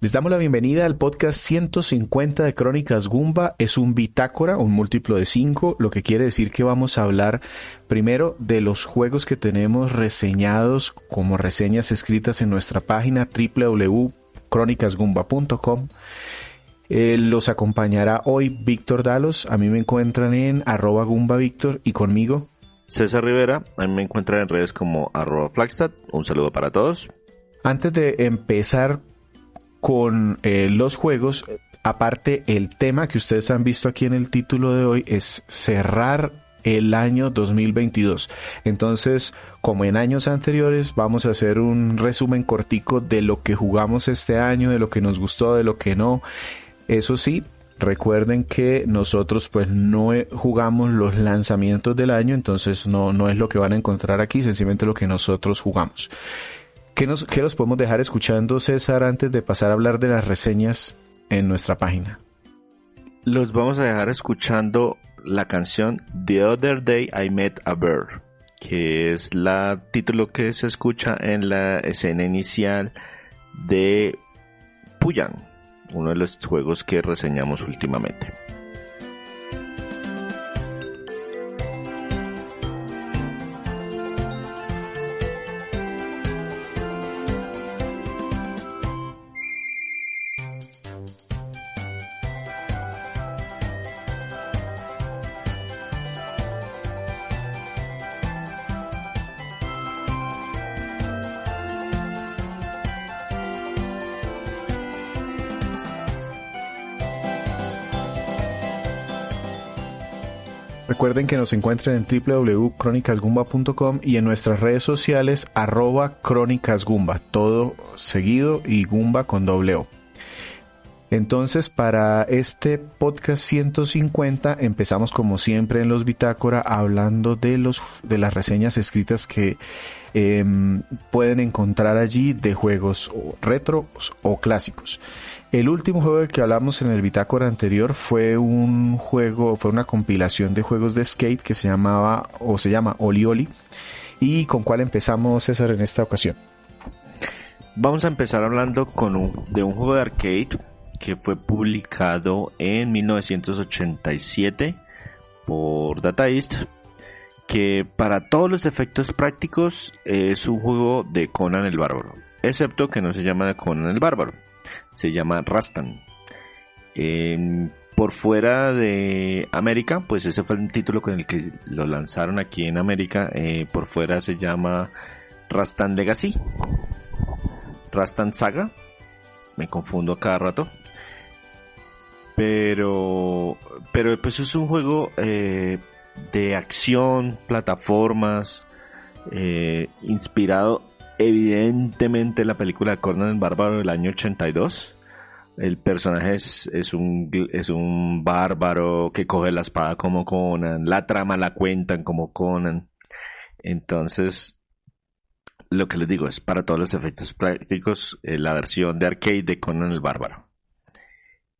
Les damos la bienvenida al podcast 150 de Crónicas Goomba. Es un bitácora, un múltiplo de 5, lo que quiere decir que vamos a hablar primero de los juegos que tenemos reseñados como reseñas escritas en nuestra página www.cronicasgoomba.com. Los acompañará hoy Víctor Dalos. A mí me encuentran en @GoombaVictor y conmigo César Rivera. A mí me encuentran en redes como @Flagstad. Un saludo para todos. Antes de empezar con los juegos, aparte el tema que ustedes han visto aquí en el título de hoy es cerrar el año 2022. Entonces, como en años anteriores, vamos a hacer un resumen cortico de lo que jugamos este año, de lo que nos gustó, de lo que no. Eso sí, recuerden que nosotros pues no jugamos los lanzamientos del año, entonces no es lo que van a encontrar aquí, sencillamente lo que nosotros jugamos. ¿Qué los podemos dejar escuchando, César, antes de pasar a hablar de las reseñas en nuestra página? Los vamos a dejar escuchando la canción The Other Day I Met a Bird, que es la título que se escucha en la escena inicial de Puyang, uno de los juegos que reseñamos últimamente. Recuerden que nos encuentran en www.cronicasgoomba.com y en nuestras redes sociales @crónicasgoomba, todo seguido y Goomba con doble O. Entonces, para este podcast 150 empezamos como siempre en los Bitácora hablando de las reseñas escritas que pueden encontrar allí de juegos retro o clásicos. El último juego del que hablamos en el bitácora anterior fue una compilación de juegos de skate que se llama Oli Oli. ¿Y con cuál empezamos, César, en esta ocasión? Vamos a empezar hablando de un juego de arcade que fue publicado en 1987 por Data East, que para todos los efectos prácticos es un juego de Conan el Bárbaro, excepto que no se llama Conan el Bárbaro. Se llama Rastan. Por fuera de América, pues ese fue el título con el que lo lanzaron aquí en América. Por fuera se llama Rastan Legacy, Rastan Saga. Me confundo a cada rato. Pero pues es un juego de acción, plataformas, inspirado evidentemente en la película de Conan el Bárbaro del año 82. El personaje es un bárbaro que coge la espada como Conan, la trama la cuentan como Conan. Entonces, lo que les digo es para todos los efectos prácticos la versión de arcade de Conan el Bárbaro.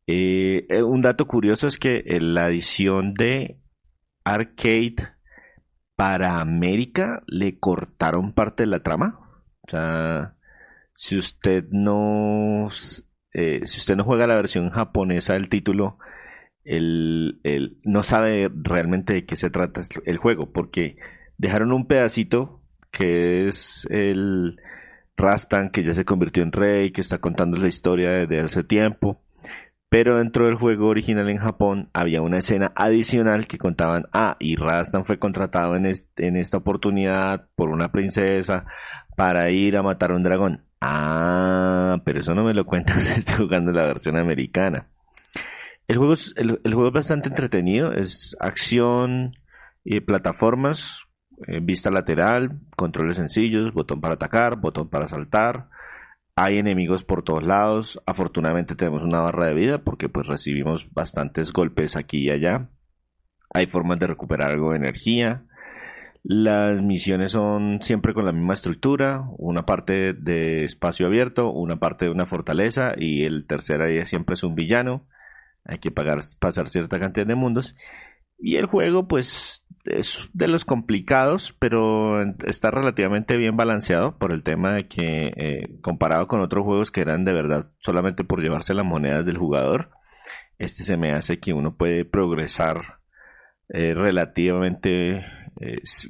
Un dato curioso es que la edición de arcade para América le cortaron parte de la trama. O sea, si usted no juega la versión japonesa del título, no sabe realmente de qué se trata el juego, porque dejaron un pedacito que es el Rastan, que ya se convirtió en rey, que está contando la historia desde hace tiempo. Pero dentro del juego original en Japón había una escena adicional que contaban, y Rastan fue contratado en esta oportunidad por una princesa para ir a matar a un dragón. Pero eso no me lo cuentan si estoy jugando la versión americana. El juego es bastante entretenido, es acción y plataformas, vista lateral, controles sencillos, botón para atacar, botón para saltar. Hay enemigos por todos lados. Afortunadamente tenemos una barra de vida porque pues recibimos bastantes golpes aquí y allá. Hay formas de recuperar algo de energía. Las misiones son siempre con la misma estructura, una parte de espacio abierto, una parte de una fortaleza y el tercer área siempre es un villano. Hay que pasar cierta cantidad de mundos y el juego pues es de los complicados, pero está relativamente bien balanceado por el tema de que comparado con otros juegos que eran de verdad solamente por llevarse las monedas del jugador, este se me hace que uno puede progresar relativamente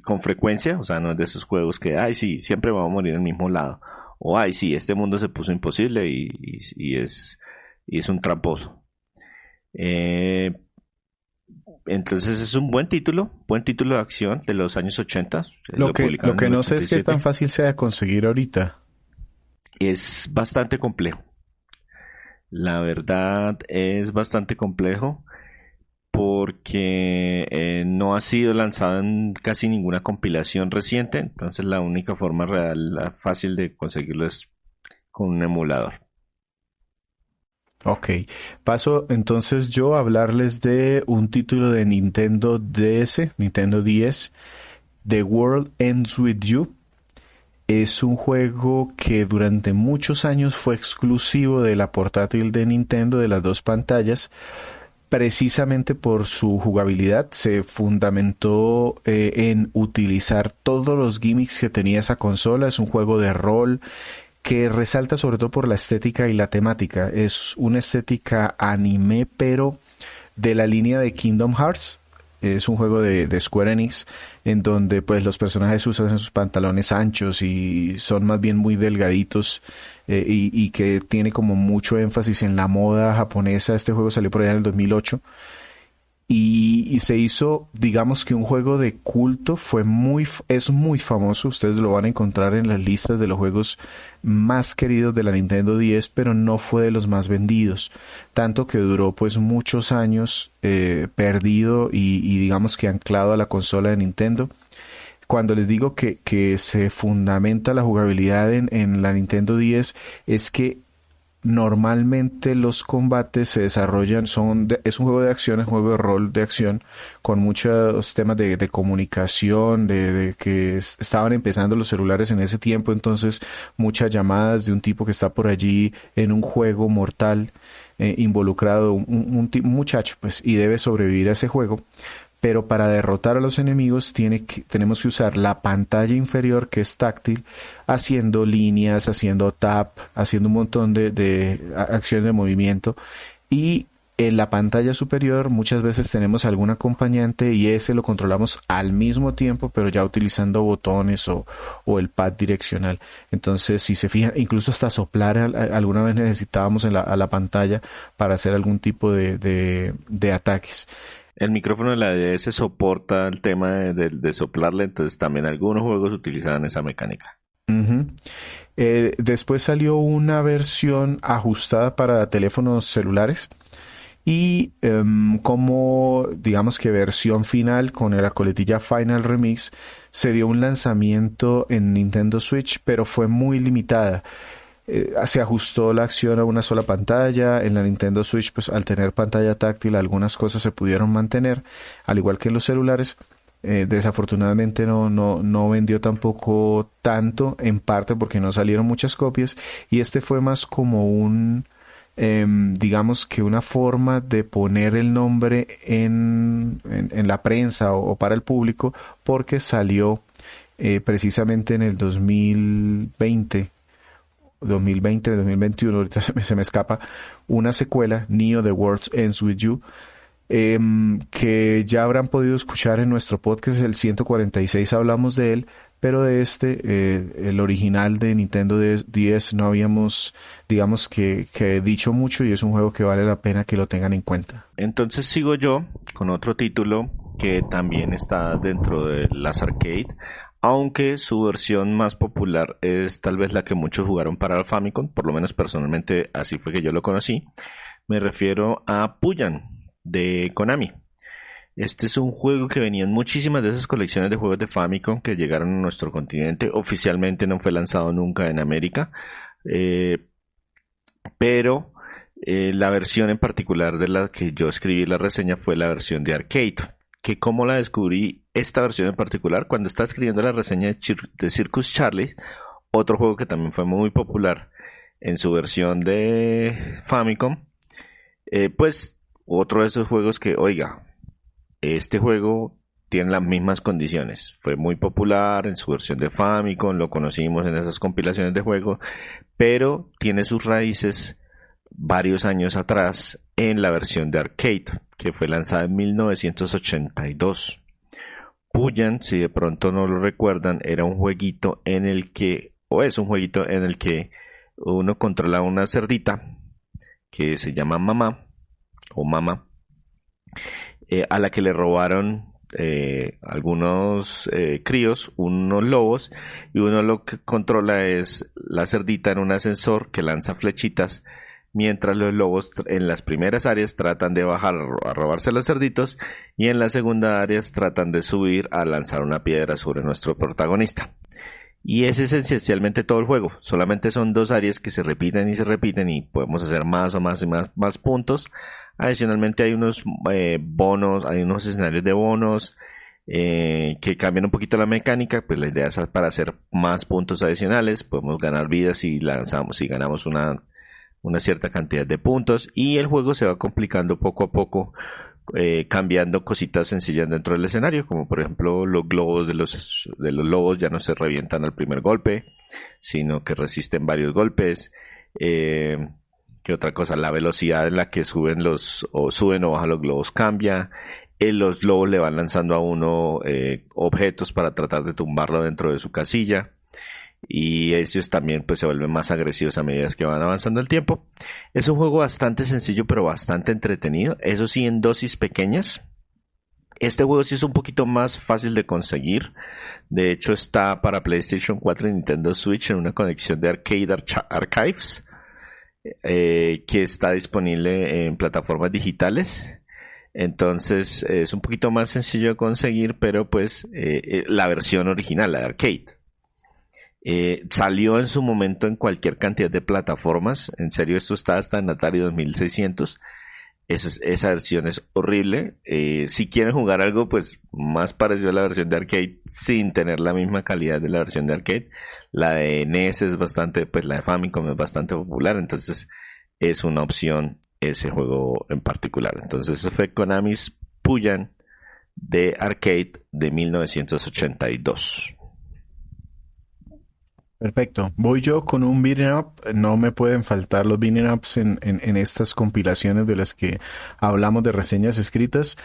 con frecuencia. O sea, no es de esos juegos que, ay, sí, siempre vamos a morir en el mismo lado, o ay, sí, este mundo se puso imposible y es un tramposo. Entonces es un buen título de acción de los años 80. Lo que no sé es que es tan fácil sea de conseguir ahorita. Es bastante complejo. La verdad es bastante complejo porque no ha sido lanzado en casi ninguna compilación reciente. Entonces la única forma real, fácil de conseguirlo es con un emulador. Ok, paso entonces yo a hablarles de un título de Nintendo DS, Nintendo 10, The World Ends With You. Es un juego que durante muchos años fue exclusivo de la portátil de Nintendo, de las dos pantallas, precisamente por su jugabilidad. Se fundamentó en utilizar todos los gimmicks que tenía esa consola. Es un juego de rol que resalta sobre todo por la estética y la temática. Es una estética anime, pero de la línea de Kingdom Hearts. Es un juego de Square Enix en donde pues los personajes usan sus pantalones anchos y son más bien muy delgaditos, y que tiene como mucho énfasis en la moda japonesa. Este juego salió por allá en el 2008 y se hizo, digamos que un juego de culto. Es muy famoso. Ustedes lo van a encontrar en las listas de los juegos más queridos de la Nintendo 10, pero no fue de los más vendidos, tanto que duró pues muchos años perdido y digamos que anclado a la consola de Nintendo. Cuando les digo que se fundamenta la jugabilidad en la Nintendo 10, es que normalmente los combates se desarrollan, es un juego de acción, es un juego de rol de acción, con muchos temas de comunicación, de que estaban empezando los celulares en ese tiempo. Entonces muchas llamadas de un tipo que está por allí en un juego mortal, involucrado, un muchacho, pues, y debe sobrevivir a ese juego. Pero para derrotar a los enemigos tenemos que usar la pantalla inferior, que es táctil, haciendo líneas, haciendo tap, haciendo un montón de acciones de movimiento. Y en la pantalla superior muchas veces tenemos algún acompañante y ese lo controlamos al mismo tiempo, pero ya utilizando botones o el pad direccional. Entonces, si se fijan, incluso hasta soplar alguna vez necesitábamos a la pantalla para hacer algún tipo de ataques. El micrófono de la DS soporta el tema de soplarle, entonces también algunos juegos utilizaban esa mecánica. Uh-huh. Después salió una versión ajustada para teléfonos celulares y como digamos que versión final con la coletilla Final Remix se dio un lanzamiento en Nintendo Switch, pero fue muy limitada. Se ajustó la acción a una sola pantalla. En la Nintendo Switch, pues al tener pantalla táctil, algunas cosas se pudieron mantener, al igual que en los celulares. Desafortunadamente no vendió tampoco tanto, en parte porque no salieron muchas copias, y este fue más como digamos que una forma de poner el nombre en la prensa o para el público, porque salió precisamente en el 2021, ahorita se me escapa, una secuela, Neo The World Ends With You, que ya habrán podido escuchar en nuestro podcast, el 146, hablamos de él, pero de el original de Nintendo 10 no habíamos, digamos que dicho mucho, y es un juego que vale la pena que lo tengan en cuenta. Entonces sigo yo con otro título que también está dentro de las arcade, aunque su versión más popular es tal vez la que muchos jugaron para el Famicom, por lo menos personalmente así fue que yo lo conocí. Me refiero a Puyan de Konami. Este es un juego que venía en muchísimas de esas colecciones de juegos de Famicom que llegaron a nuestro continente. Oficialmente no fue lanzado nunca en América, pero la versión en particular de la que yo escribí la reseña fue la versión de arcade. Que como la descubrí esta versión en particular cuando estaba escribiendo la reseña de Circus Charlie, otro juego que también fue muy popular en su versión de Famicom. Pues otro de esos juegos que, oiga, este juego tiene las mismas condiciones. Fue muy popular en su versión de Famicom, lo conocimos en esas compilaciones de juego, pero tiene sus raíces varios años atrás en la versión de arcade, que fue lanzada en 1982. Puyan, si de pronto no lo recuerdan, era un jueguito en el que, o es un jueguito en el que uno controla una cerdita que se llama Mamá o Mama, a la que le robaron algunos críos, unos lobos, y uno lo que controla es la cerdita en un ascensor que lanza flechitas, mientras los lobos en las primeras áreas tratan de bajar a robarse los cerditos, y en las segundas áreas tratan de subir a lanzar una piedra sobre nuestro protagonista. Y ese es esencialmente todo el juego. Solamente son 2 áreas que se repiten y podemos hacer más puntos. Adicionalmente hay unos bonos, hay unos escenarios de bonos que cambian un poquito la mecánica. Pues la idea es para hacer más puntos adicionales. Podemos ganar vidas si ganamos una cierta cantidad de puntos. Y el juego se va complicando poco a poco, cambiando cositas sencillas dentro del escenario, como por ejemplo los globos de los lobos ya no se revientan al primer golpe, sino que resisten varios golpes. ¿Qué otra cosa? La velocidad en la que suben o bajan los globos cambia. Los globos le van lanzando a uno objetos para tratar de tumbarlo dentro de su casilla, y ellos también pues se vuelven más agresivos a medida que van avanzando el tiempo. Es un juego bastante sencillo pero bastante entretenido, eso sí, en dosis pequeñas. Este juego sí es un poquito más fácil de conseguir. De hecho está para PlayStation 4 y Nintendo Switch en una conexión de Arcade Archives, que está disponible en plataformas digitales. Entonces es un poquito más sencillo de conseguir, pero pues la versión original, la de arcade, salió en su momento en cualquier cantidad de plataformas. En serio, esto está hasta en Atari 2600. Esa versión es horrible. Si quieren jugar algo pues más parecido a la versión de arcade sin tener la misma calidad de la versión de arcade, la de NES es bastante, pues la de Famicom es bastante popular, entonces es una opción ese juego en particular. Entonces ese fue Konami's Puyan de arcade de 1982. Perfecto. Voy yo con un beat'em up. No me pueden faltar los beat'em ups en estas compilaciones de las que hablamos de reseñas escritas.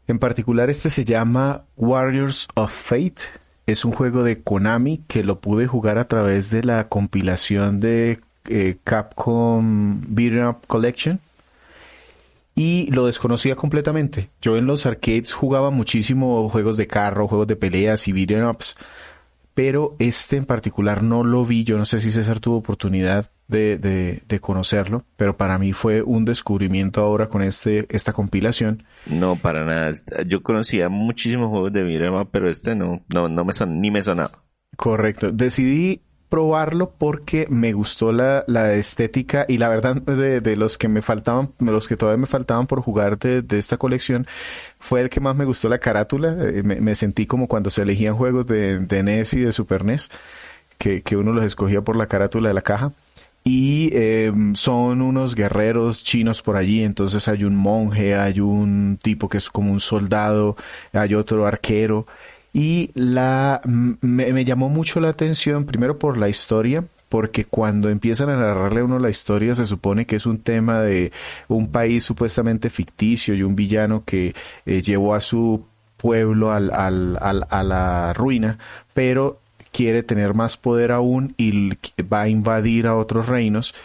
En particular este se llama Warriors of Fate. Es un juego de Konami que lo pude jugar a través de la compilación de Capcom Beat'em Up Collection. Y lo desconocía completamente. Yo en los arcades jugaba muchísimo juegos de carro, juegos de peleas y beat'em ups, pero este en particular no lo vi. Yo no sé si César tuvo oportunidad de conocerlo, pero para mí fue un descubrimiento ahora con esta compilación. No, para nada. Yo conocía muchísimos juegos de beat'em up, pero este no ni me sonaba. Correcto. Decidí probarlo porque me gustó la estética, y la verdad de los que me faltaban, los que todavía me faltaban por jugar de esta colección, fue el que más me gustó la carátula. Me sentí como cuando se elegían juegos de NES y de Super NES, que uno los escogía por la carátula de la caja. Y son unos guerreros chinos por allí. Entonces hay un monje, hay un tipo que es como un soldado, hay otro arquero. Y me llamó mucho la atención, primero por la historia, porque cuando empiezan a narrarle a uno la historia se supone que es un tema de un país supuestamente ficticio y un villano que llevó a su pueblo a la ruina, pero quiere tener más poder aún y va a invadir a otros reinos.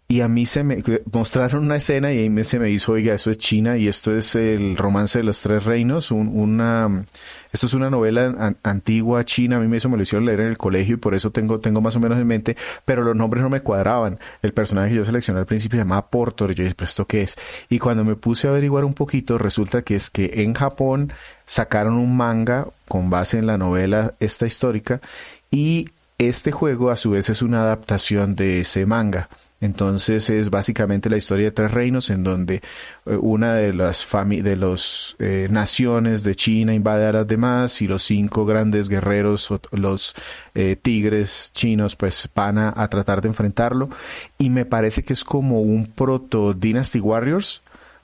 Y a mí se me mostraron una escena y ahí se me hizo, oiga, eso es China y esto es el romance de los 3 reinos, esto es una novela antigua china. A mí eso me lo hicieron leer en el colegio y por eso tengo más o menos en mente, pero los nombres no me cuadraban. El personaje que yo seleccioné al principio se llamaba Portor y yo dije, ¿pero esto qué es? Y cuando me puse a averiguar un poquito, resulta que es que en Japón sacaron un manga con base en la novela esta histórica, y este juego a su vez es una adaptación de ese manga. Entonces es básicamente la historia de 3 reinos en donde una de las naciones de China invade a las demás, y los 5 grandes guerreros, los tigres chinos, pues van a tratar de enfrentarlo. Y me parece que es como un proto Dynasty Warriors,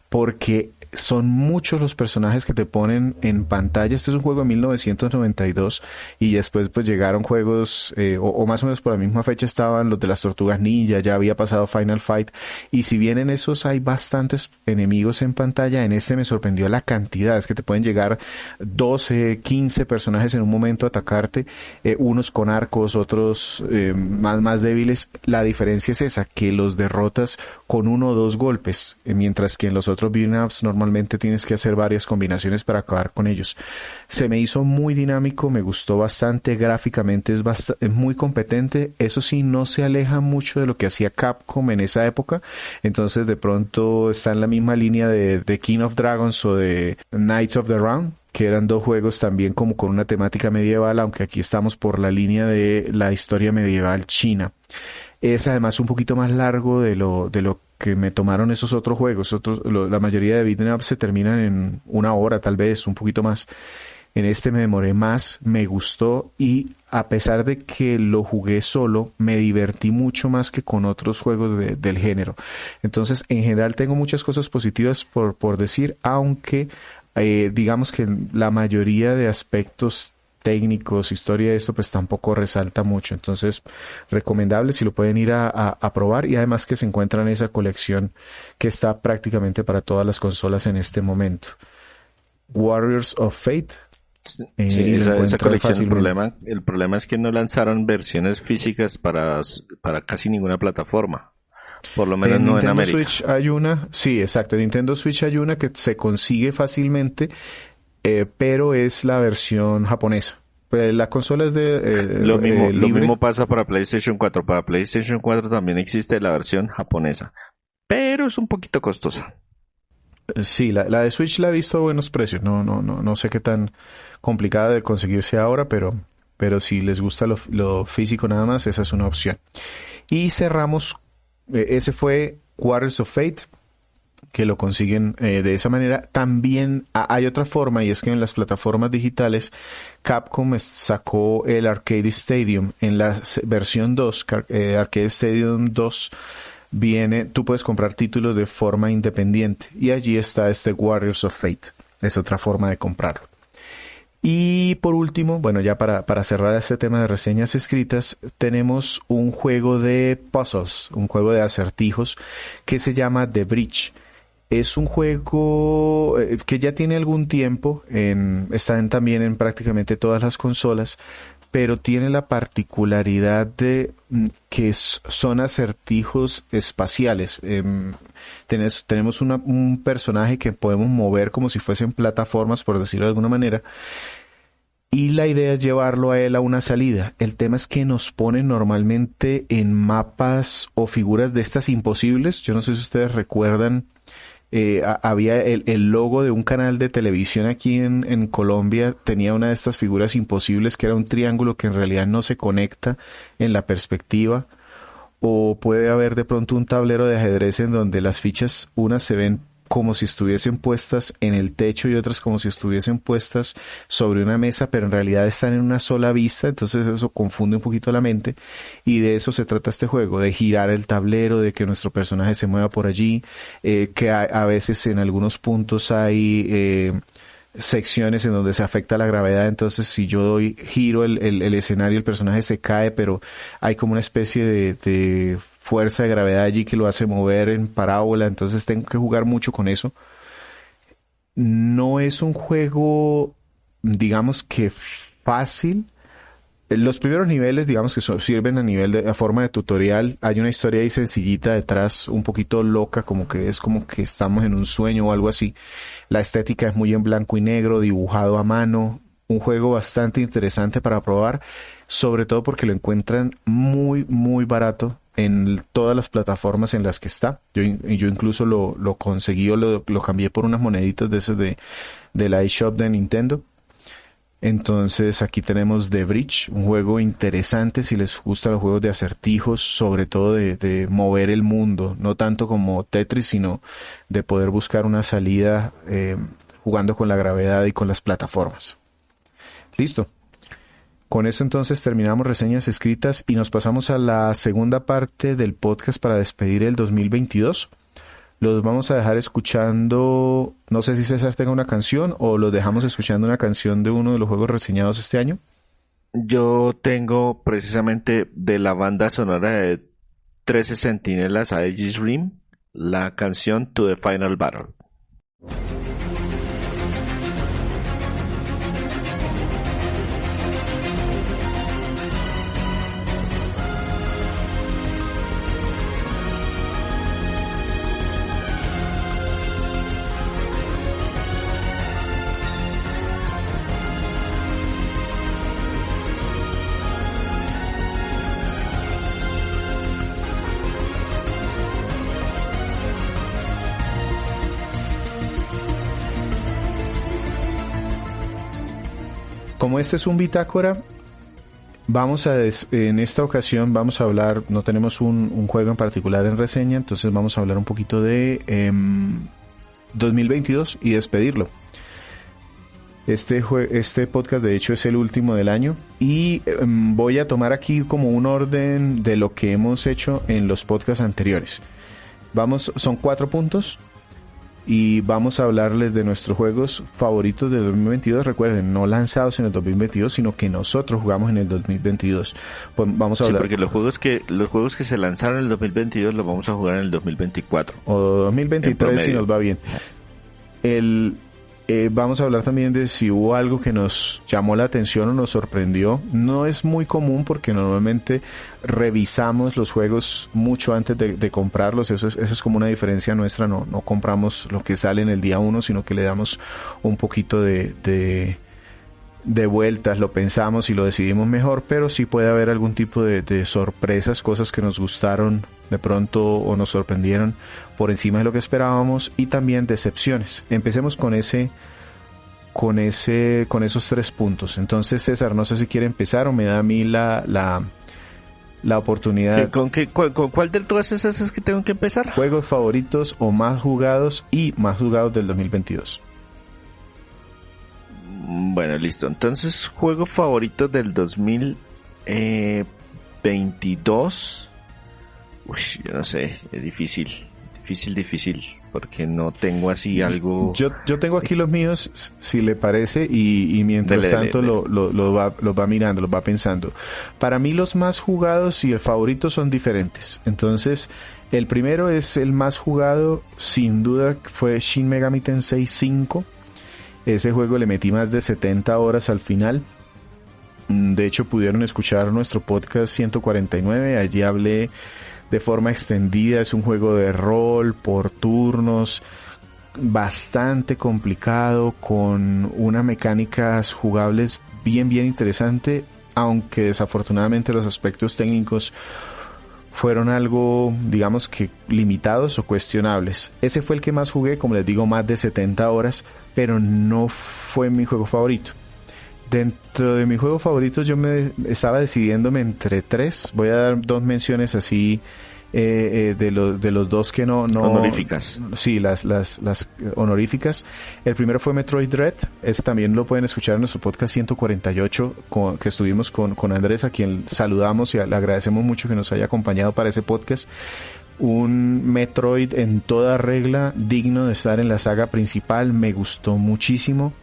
porque son muchos los personajes que te ponen en pantalla. Este es un juego de 1992 y después pues llegaron juegos, o más o menos por la misma fecha estaban los de las Tortugas Ninja, ya había pasado Final Fight, y si bien en esos hay bastantes enemigos en pantalla, en este me sorprendió la cantidad. Es que te pueden llegar 12, 15 personajes en un momento a atacarte, unos con arcos, otros más débiles. La diferencia es esa, que los derrotas con uno o dos golpes, mientras que en los otros beat'em ups normalmente tienes que hacer varias combinaciones para acabar con ellos. Se me hizo muy dinámico, me gustó bastante, gráficamente es muy competente. Eso sí, no se aleja mucho de lo que hacía Capcom en esa época, entonces de pronto está en la misma línea de King of Dragons o de Knights of the Round, que eran dos juegos también como con una temática medieval, aunque aquí estamos por la línea de la historia medieval china. Es además un poquito más largo de lo que me tomaron esos otros juegos. La mayoría de beat'em up se terminan en una hora, tal vez, un poquito más. En este me demoré más, me gustó, y a pesar de que lo jugué solo, me divertí mucho más que con otros juegos del género. Entonces, en general tengo muchas cosas positivas por decir, aunque digamos que la mayoría de aspectos técnicos, historia de esto, pues tampoco resalta mucho. Entonces, recomendable si lo pueden ir a probar, y además que se encuentra en esa colección que está prácticamente para todas las consolas en este momento. Warriors of Fate. Sí, Y lo esa encuentran colección, fácilmente. el problema es que no lanzaron versiones físicas para casi ninguna plataforma, por lo menos En no en Nintendo América. Switch hay una, sí, exacto, en Nintendo Switch hay una que se consigue fácilmente, pero es la versión japonesa. Pues la consola es de Lo libre. mismo pasa para PlayStation 4. Para PlayStation 4 también existe la versión japonesa, pero es un poquito costosa. Sí, la de Switch la he visto a buenos precios. No sé qué tan complicada de conseguirse ahora, pero si les gusta lo físico nada más, esa es una opción. Y cerramos, ese fue Warriors of Fate, que lo consiguen de esa manera. También hay otra forma, y es que en las plataformas digitales Capcom sacó el Arcade Stadium en la versión 2, Arcade Stadium 2. Tú puedes comprar títulos de forma independiente, y allí está este Warriors of Fate. Es otra forma de comprarlo. Y por último, bueno, ya para cerrar este tema de reseñas escritas, tenemos un juego de puzzles, un juego de acertijos que se llama The Bridge. Es un juego que ya tiene algún tiempo, está también en prácticamente todas las consolas, pero tiene la particularidad de que son acertijos espaciales. Tenemos un personaje que podemos mover como si fuesen plataformas, por decirlo de alguna manera, y la idea es llevarlo a él a una salida. El tema es que nos ponen normalmente en mapas o figuras de estas imposibles. Yo no sé si ustedes recuerdan, había el logo de un canal de televisión aquí en Colombia, tenía una de estas figuras imposibles que era un triángulo que en realidad no se conecta en la perspectiva. O puede haber de pronto un tablero de ajedrez en donde las fichas, unas se ven como si estuviesen puestas en el techo y otras como si estuviesen puestas sobre una mesa, pero en realidad están en una sola vista. Entonces eso confunde un poquito la mente, y de eso se trata este juego, de girar el tablero, de que nuestro personaje se mueva por allí, que a veces en algunos puntos hay secciones en donde se afecta la gravedad. Entonces si yo giro el escenario, el personaje se cae, pero hay como una especie de fuerza de gravedad allí que lo hace mover en parábola. Entonces tengo que jugar mucho con eso. No es un juego, digamos que fácil. Los primeros niveles, digamos que sirven a forma de tutorial. Hay una historia ahí sencillita detrás, un poquito loca, como que es como que estamos en un sueño o algo así. La estética es muy en blanco y negro, dibujado a mano. Un juego bastante interesante para probar, sobre todo porque lo encuentran muy, muy barato en todas las plataformas en las que está. Yo incluso lo conseguí, o lo cambié por unas moneditas de esas del iShop de Nintendo. Entonces aquí tenemos The Bridge, un juego interesante si les gustan los juegos de acertijos, sobre todo de mover el mundo, no tanto como Tetris, sino de poder buscar una salida jugando con la gravedad y con las plataformas. Listo. Con eso entonces terminamos reseñas escritas y nos pasamos a la segunda parte del podcast para despedir el 2022. Los vamos a dejar escuchando, no sé si César tenga una canción o los dejamos escuchando una canción de uno de los juegos reseñados este año. Yo tengo precisamente de la banda sonora de 13 Centinelas Aegis Rim la canción To the Final Battle. Como este es un bitácora, en esta ocasión vamos a hablar, no tenemos un juego en particular en reseña, entonces vamos a hablar un poquito de 2022 y despedirlo. Este podcast de hecho es el último del año y voy a tomar aquí como un orden de lo que hemos hecho en los podcasts anteriores. Son 4 puntos. Y vamos a hablarles de nuestros juegos favoritos de 2022. Recuerden, no lanzados en el 2022, sino que nosotros jugamos en el 2022. Pues vamos a hablar. Sí, porque los juegos que se lanzaron en el 2022 los vamos a jugar en el 2024. O 2023 si nos va bien. Vamos a hablar también de si hubo algo que nos llamó la atención o nos sorprendió. No es muy común porque normalmente revisamos los juegos mucho antes de comprarlos. Eso es como una diferencia nuestra. No compramos lo que sale en el día 1, sino que le damos un poquito de vueltas, lo pensamos y lo decidimos mejor, pero sí puede haber algún tipo de sorpresas, cosas que nos gustaron de pronto o nos sorprendieron por encima de lo que esperábamos, y también decepciones. Empecemos con esos 3 puntos. Entonces, César, no sé si quiere empezar o me da a mí la oportunidad. ¿Con cuál de todas esas es que tengo que empezar? Juegos favoritos o más jugados y más jugados del 2022. Bueno, listo. Entonces, juego favorito del 2022. Uy, yo no sé, es difícil, porque no tengo así algo. Yo tengo aquí los míos, si le parece, y mientras tanto los va mirando, los va pensando. Para mí los más jugados y el favorito son diferentes. Entonces, el primero es el más jugado, sin duda, fue Shin Megami Tensei 5. Ese juego le metí más de 70 horas al final. De hecho, pudieron escuchar nuestro podcast 149. Allí hablé de forma extendida. Es un juego de rol por turnos, bastante complicado, con unas mecánicas jugables bien interesante, aunque desafortunadamente los aspectos técnicos fueron algo, digamos que limitados o cuestionables. Ese fue el que más jugué, como les digo, más de 70 horas, pero no fue mi juego favorito. Dentro de mis juegos favoritos yo me estaba decidiéndome entre 3. Voy a dar 2 menciones así de los 2 que no honoríficas. Sí, las honoríficas. El primero fue Metroid Dread. Ese también lo pueden escuchar en nuestro podcast 148 que estuvimos con Andrés, a quien saludamos y le agradecemos mucho que nos haya acompañado para ese podcast. Un Metroid en toda regla, digno de estar en la saga principal. Me gustó muchísimo,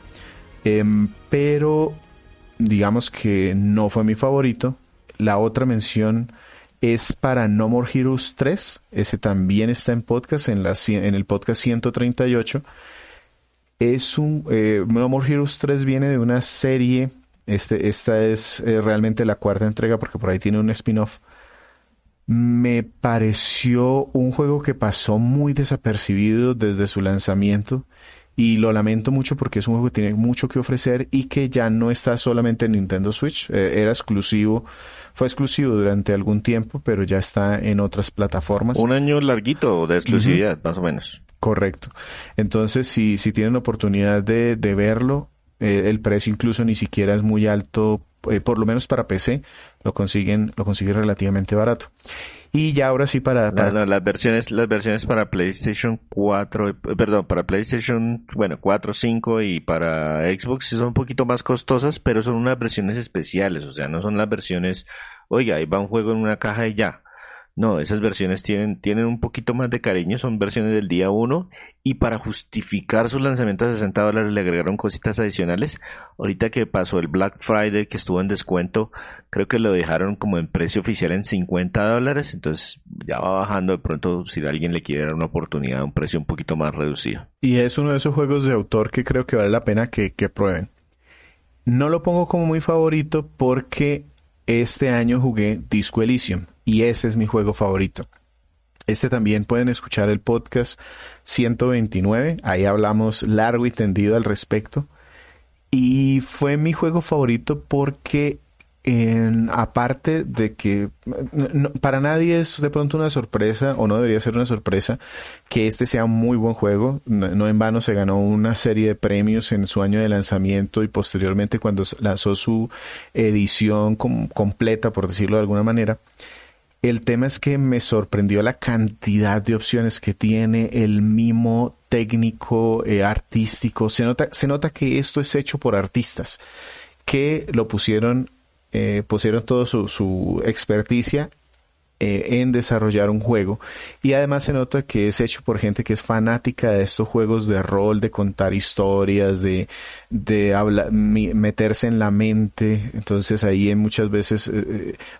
pero digamos que no fue mi favorito. La otra mención es para No More Heroes 3. Ese también está en podcast, en el podcast 138. No More Heroes 3 viene de una serie. Esta es realmente la 4ª entrega, porque por ahí tiene un spin-off. Me pareció un juego que pasó muy desapercibido desde su lanzamiento, y lo lamento mucho porque es un juego que tiene mucho que ofrecer y que ya no está solamente en Nintendo Switch. Fue exclusivo durante algún tiempo, pero ya está en otras plataformas. Un año larguito de exclusividad, más o menos. Correcto. Entonces, si tienen oportunidad de verlo, el precio incluso ni siquiera es muy alto, por lo menos para PC, lo consiguen relativamente barato. Y ya ahora sí las versiones para PlayStation 4, para PlayStation, 4, 5 y para Xbox sí son un poquito más costosas, pero son unas versiones especiales, o sea, no son las versiones, oiga, ahí va un juego en una caja y ya. No, esas versiones tienen un poquito más de cariño, son versiones del día uno y para justificar su lanzamiento a $60 le agregaron cositas adicionales. Ahorita que pasó el Black Friday que estuvo en descuento, creo que lo dejaron como en precio oficial en $50, entonces ya va bajando de pronto si alguien le quiere dar una oportunidad a un precio un poquito más reducido. Y es uno de esos juegos de autor que creo que vale la pena que prueben. No lo pongo como muy favorito porque este año jugué Disco Elysium y ese es mi juego favorito. Este también pueden escuchar el podcast 129, ahí hablamos largo y tendido al respecto. Y fue mi juego favorito porque aparte de que para nadie es de pronto una sorpresa, o no debería ser una sorpresa, que este sea un muy buen juego. No en vano se ganó una serie de premios en su año de lanzamiento y posteriormente cuando lanzó su edición completa, por decirlo de alguna manera. El tema es que me sorprendió la cantidad de opciones que tiene, el mimo técnico, artístico. Se nota que esto es hecho por artistas que lo pusieron toda su experticia en desarrollar un juego, y además se nota que es hecho por gente que es fanática de estos juegos de rol, de contar historias, de meterse en la mente. Entonces ahí muchas veces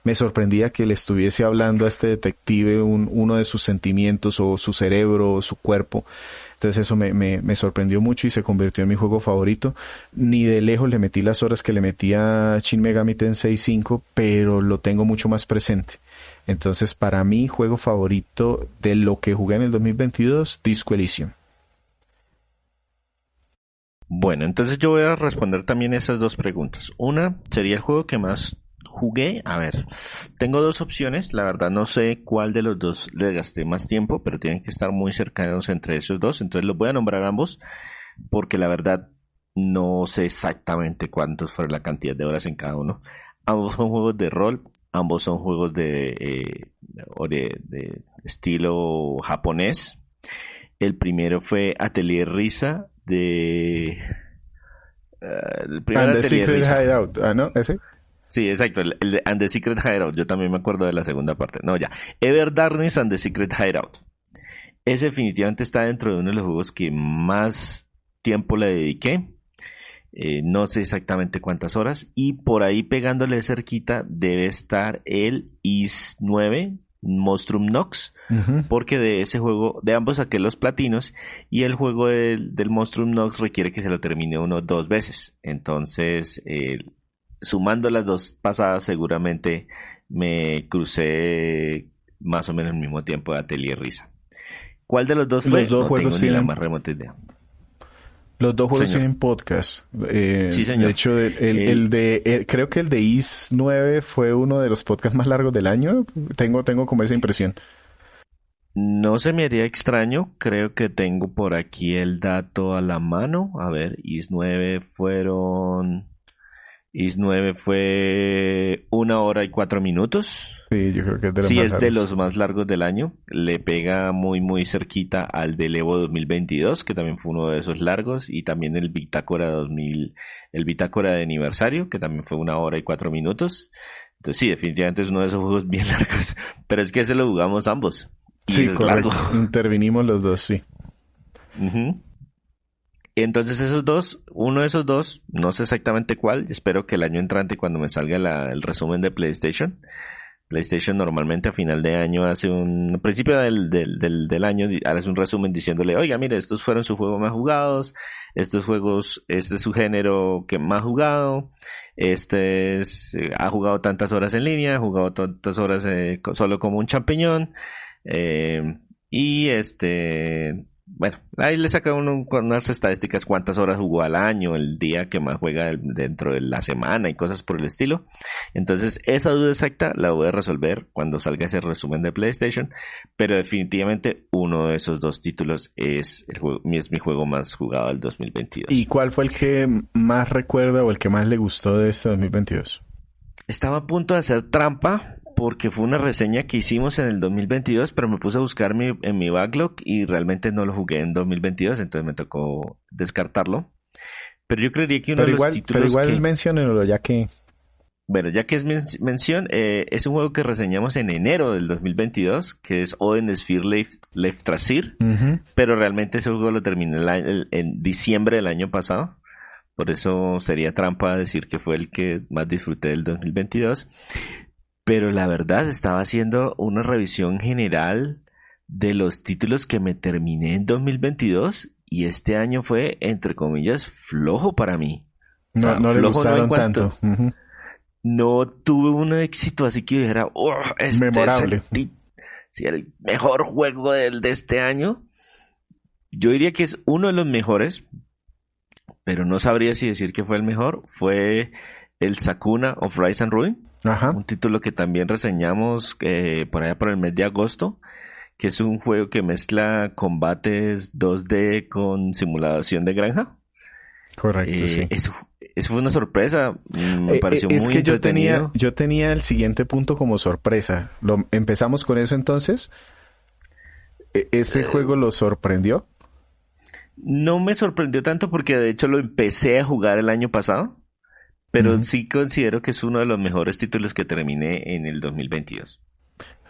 me sorprendía que le estuviese hablando a este detective uno de sus sentimientos o su cerebro o su cuerpo. Entonces eso me sorprendió mucho y se convirtió en mi juego favorito. Ni de lejos le metí las horas que le metí a Shin Megami Tensei 5, pero lo tengo mucho más presente. Entonces, para mí, juego favorito de lo que jugué en el 2022, Disco Elysium. Bueno, entonces yo voy a responder también esas dos preguntas. Una sería el juego que más jugué. A ver, tengo dos opciones. La verdad no sé cuál de los dos le gasté más tiempo, pero tienen que estar muy cercanos entre esos dos. Entonces los voy a nombrar ambos porque la verdad no sé exactamente cuántos fueron la cantidad de horas en cada uno. Ambos son juegos de rol. Ambos son juegos de estilo japonés. El primero fue Atelier Risa el primero And the Atelier Secret Risa. Hideout. ¿No? ¿Ese? Sí, exacto. El de And the Secret Hideout. Yo también me acuerdo de la segunda parte. No, ya. Ever Darkness and the Secret Hideout. Ese definitivamente está dentro de uno de los juegos que más tiempo le dediqué. No sé exactamente cuántas horas. Y por ahí pegándole cerquita debe estar el Is 9, Monstrum Nox. Uh-huh. Porque de ese juego, de ambos saqué los platinos. Y el juego del Monstrum Nox requiere que se lo termine uno 2 veces. Entonces, sumando las dos pasadas, seguramente me crucé más o menos el mismo tiempo de Atelier Risa. ¿Cuál de los dos fue? Los dos no juegos tengo ni la tienen... más remota idea. Los dos juegos Señor. tienen podcast. Sí, señor. De hecho, creo que el de Is 9 fue uno de los podcasts más largos del año. Tengo como esa impresión. No se me haría extraño. Creo que tengo por aquí el dato a la mano. A ver, Is 9 fue 1 hora y 4 minutos. Sí, yo creo que es de los Sí, más es de largos. los más largos del año. Le pega muy, muy cerquita al del Evo 2022, que también fue uno de esos largos. Y también el Bitácora 2000, el Bitácora de aniversario, que también fue 1 hora y 4 minutos. Entonces sí, definitivamente es uno de esos juegos bien largos. Pero es que ese lo jugamos ambos. Y Sí, es correcto. largo. Intervinimos los dos, sí. Ujú. Entonces esos dos, uno de esos dos, no sé exactamente cuál, espero que el año entrante cuando me salga el resumen de PlayStation normalmente a final de año a principio del año hace un resumen diciéndole, oiga, mire, estos fueron sus juegos más jugados, estos juegos, este es su género que más jugado, ha jugado tantas horas en línea, ha jugado tantas horas solo como un champiñón, y bueno, ahí le saca uno con unas estadísticas cuántas horas jugó al año, el día que más juega dentro de la semana y cosas por el estilo. Entonces, esa duda exacta la voy a resolver cuando salga ese resumen de PlayStation, pero definitivamente uno de esos dos títulos es mi juego más jugado del 2022. ¿Y cuál fue el que más recuerda o el que más le gustó de este 2022? Estaba a punto de hacer trampa porque fue una reseña que hicimos en el 2022, pero me puse a buscar en mi backlog y realmente no lo jugué en 2022, entonces me tocó descartarlo. Pero yo creería que uno de los títulos pero igual menciónenlo ya que... Bueno, ya que es mención, es un juego que reseñamos en enero del 2022, que es Odin Sphere Yggdrasil, pero realmente ese juego lo terminé en diciembre del año pasado, por eso sería trampa decir que fue el que más disfruté del 2022, pero la verdad estaba haciendo una revisión general de los títulos que me terminé en 2022 y este año fue, entre comillas, flojo para mí. O sea, No le flojo no en gustaron cuanto... tanto. No tuve un éxito así que dijera, oh, este Memorable. es el mejor juego de este año. Yo diría que es uno de los mejores, pero no sabría si decir que fue el mejor. Fue el Sakuna of Rise and Ruin, Ajá. un título que también reseñamos por allá por el mes de agosto, que es un juego que mezcla combates 2D con simulación de granja. Correcto, sí. Eso fue una sorpresa, me pareció es muy que entretenido. yo tenía el siguiente punto como sorpresa. ¿Empezamos con eso entonces? ¿Ese juego lo sorprendió? No me sorprendió tanto porque de hecho lo empecé a jugar el año pasado, pero sí considero que es uno de los mejores títulos que terminé en el 2022.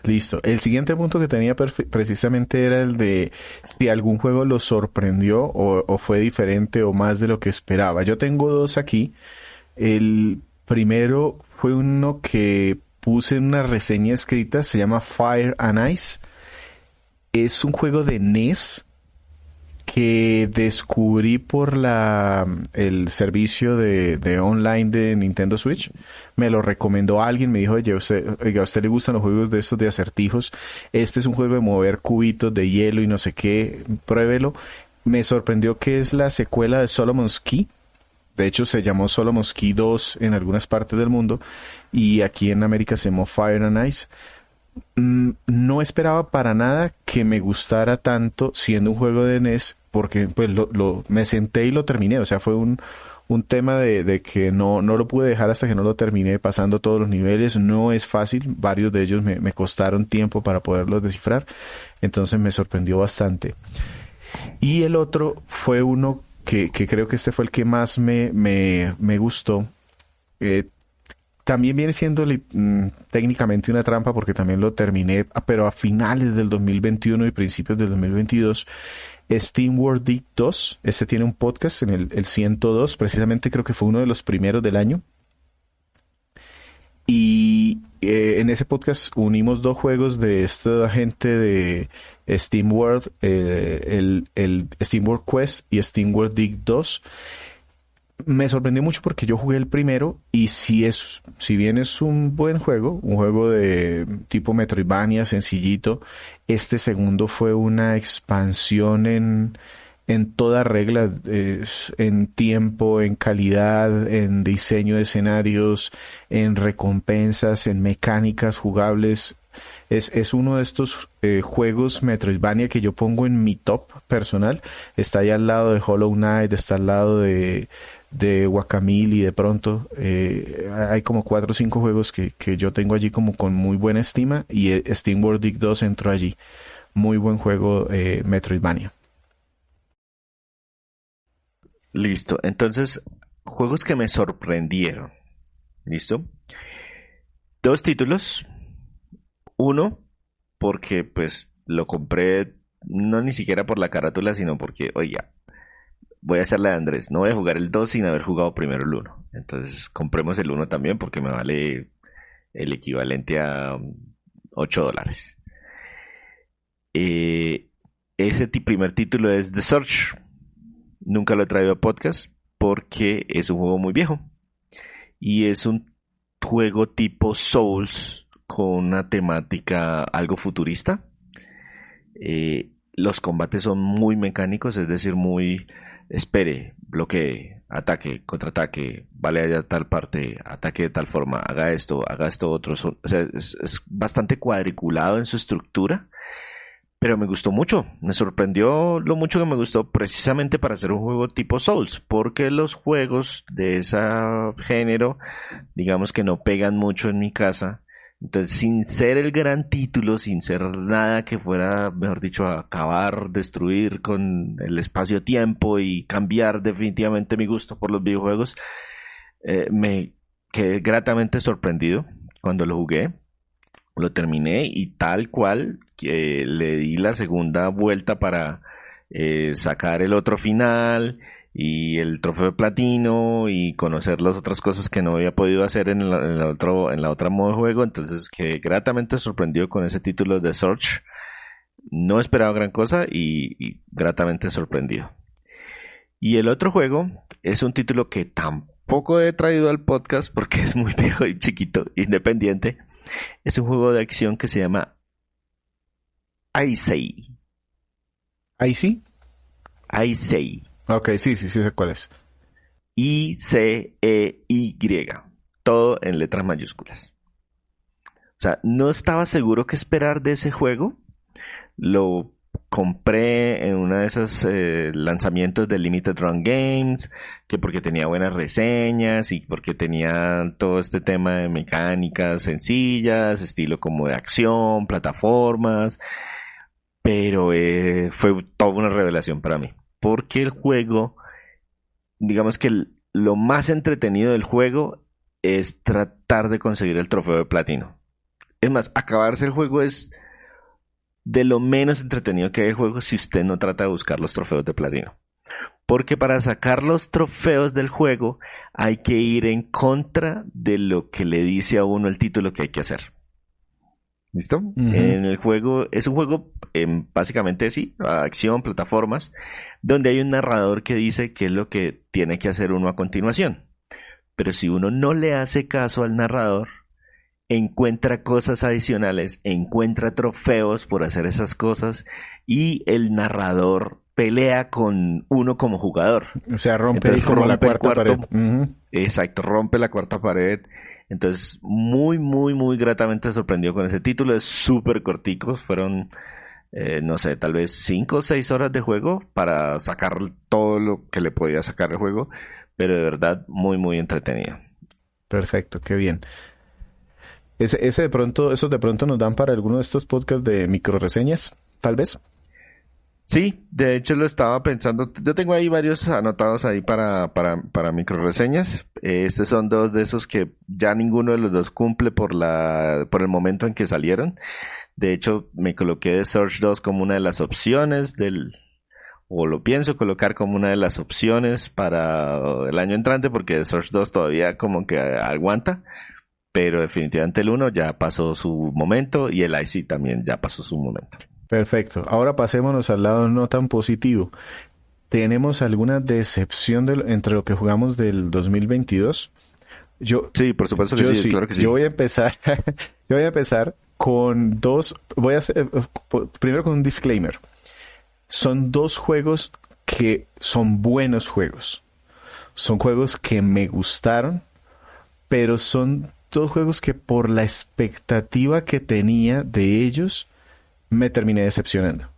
Listo. El siguiente punto que tenía precisamente era el de si algún juego lo sorprendió o fue diferente o más de lo que esperaba. Yo tengo dos aquí. El primero fue uno que puse en una reseña escrita, se llama Fire and Ice. Es un juego de NES que descubrí por el servicio de online de Nintendo Switch. Me lo recomendó alguien, me dijo, oiga, ¿a usted le gustan los juegos de estos de acertijos? Este es un juego de mover cubitos de hielo y no sé qué, pruébelo. Me sorprendió que es la secuela de Solomon's Key. De hecho, se llamó Solomon's Key 2 en algunas partes del mundo y aquí en América se llamó Fire and Ice. No esperaba para nada que me gustara tanto siendo un juego de NES porque pues me senté y lo terminé. O sea, fue un tema de que no lo pude dejar hasta que no lo terminé pasando todos los niveles. No es fácil, varios de ellos me costaron tiempo para poderlos descifrar. Entonces me sorprendió bastante. Y el otro fue uno que creo que este fue el que más me gustó. También viene siendo técnicamente una trampa porque también lo terminé, pero a finales del 2021 y principios del 2022. SteamWorld Dig 2, este tiene un podcast en el 102, precisamente creo que fue uno de los primeros del año. Y en ese podcast unimos dos juegos de esta gente de SteamWorld, el SteamWorld Quest y SteamWorld Dig 2. Me sorprendió mucho porque yo jugué el primero y si bien es un buen juego, un juego de tipo Metroidvania, sencillito, este segundo fue una expansión en toda regla, en tiempo, en calidad, en diseño de escenarios, en recompensas, en mecánicas jugables. Es uno de estos juegos Metroidvania que yo pongo en mi top personal. Está ahí al lado de Hollow Knight, está al lado de Guacamelee, de pronto hay como 4 o 5 juegos que yo tengo allí como con muy buena estima y SteamWorld Dig 2 entró allí. Muy buen juego Metroidvania. Listo, entonces, juegos que me sorprendieron. ¿Listo? 2 títulos. Uno, porque pues lo compré no ni siquiera por la carátula, sino porque, oiga, voy a hacer la de Andrés, no voy a jugar el 2 sin haber jugado primero el 1. Entonces compremos el 1 también porque me vale el equivalente a $8. Ese primer título es The Search. Nunca lo he traído a podcast porque es un juego muy viejo. Y es un juego tipo Souls con una temática algo futurista. Los combates son muy mecánicos, es decir, muy espere, bloquee, ataque, contraataque, vale allá tal parte, ataque de tal forma, haga esto otro. O sea, es bastante cuadriculado en su estructura, pero me gustó mucho. Me sorprendió lo mucho que me gustó precisamente para hacer un juego tipo Souls, porque los juegos de ese género, digamos que no pegan mucho en mi casa. Entonces, sin ser el gran título, sin ser nada que fuera, mejor dicho, a acabar, destruir con el espacio-tiempo y cambiar definitivamente mi gusto por los videojuegos, me quedé gratamente sorprendido cuando lo jugué. Lo terminé y tal cual le di la segunda vuelta para sacar el otro final y el trofeo de platino y conocer las otras cosas que no había podido hacer en la otra modo de juego. Entonces quedé gratamente sorprendido con ese título de Surge. No esperaba gran cosa y gratamente sorprendido. Y el otro juego es un título que tampoco he traído al podcast porque es muy viejo y chiquito, independiente. Es un juego de acción que se llama Icey. ¿Icey? Icey. Ok, sí, sé cuál es. Icey. Todo en letras mayúsculas. O sea, no estaba seguro qué esperar de ese juego. Lo compré en una de esos lanzamientos de Limited Run Games, que porque tenía buenas reseñas y porque tenía todo este tema de mecánicas sencillas, estilo como de acción, plataformas, pero fue toda una revelación para mí, porque el juego, digamos que lo más entretenido del juego es tratar de conseguir el trofeo de platino. Es más, acabarse el juego es de lo menos entretenido que hay el juego si usted no trata de buscar los trofeos de platino. Porque para sacar los trofeos del juego hay que ir en contra de lo que le dice a uno el título que hay que hacer. ¿Listo? Uh-huh. En el juego, es un juego básicamente sí, acción, plataformas, donde hay un narrador que dice qué es lo que tiene que hacer uno a continuación. Pero si uno no le hace caso al narrador, encuentra cosas adicionales, encuentra trofeos por hacer esas cosas y el narrador pelea con uno como jugador. O sea, rompe como la cuarta pared. Uh-huh. Exacto, rompe la cuarta pared. Entonces, muy, muy, muy gratamente sorprendido con ese título. Es súper cortico, fueron, no sé, tal vez 5 o 6 horas de juego para sacar todo lo que le podía sacar el juego, pero de verdad muy, muy entretenido. Perfecto, qué bien. Esos de pronto nos dan para alguno de estos podcasts de microreseñas, tal vez. Sí, de hecho lo estaba pensando. Yo tengo ahí varios anotados ahí para microreseñas. Estos son dos de esos que ya ninguno de los dos cumple por el momento en que salieron. De hecho, me coloqué de Surge 2 como una de las opciones o lo pienso colocar como una de las opciones para el año entrante, porque Surge 2 todavía como que aguanta. Pero definitivamente el 1 ya pasó su momento y el Icey también ya pasó su momento. Perfecto. Ahora pasémonos al lado no tan positivo. ¿Tenemos alguna decepción entre lo que jugamos del 2022? Sí, por supuesto que sí, claro que sí. Yo voy a empezar con dos. Voy a hacer primero con un disclaimer. Son dos juegos que son buenos juegos. Son juegos que me gustaron, pero son dos juegos que por la expectativa que tenía de ellos me terminé decepcionando.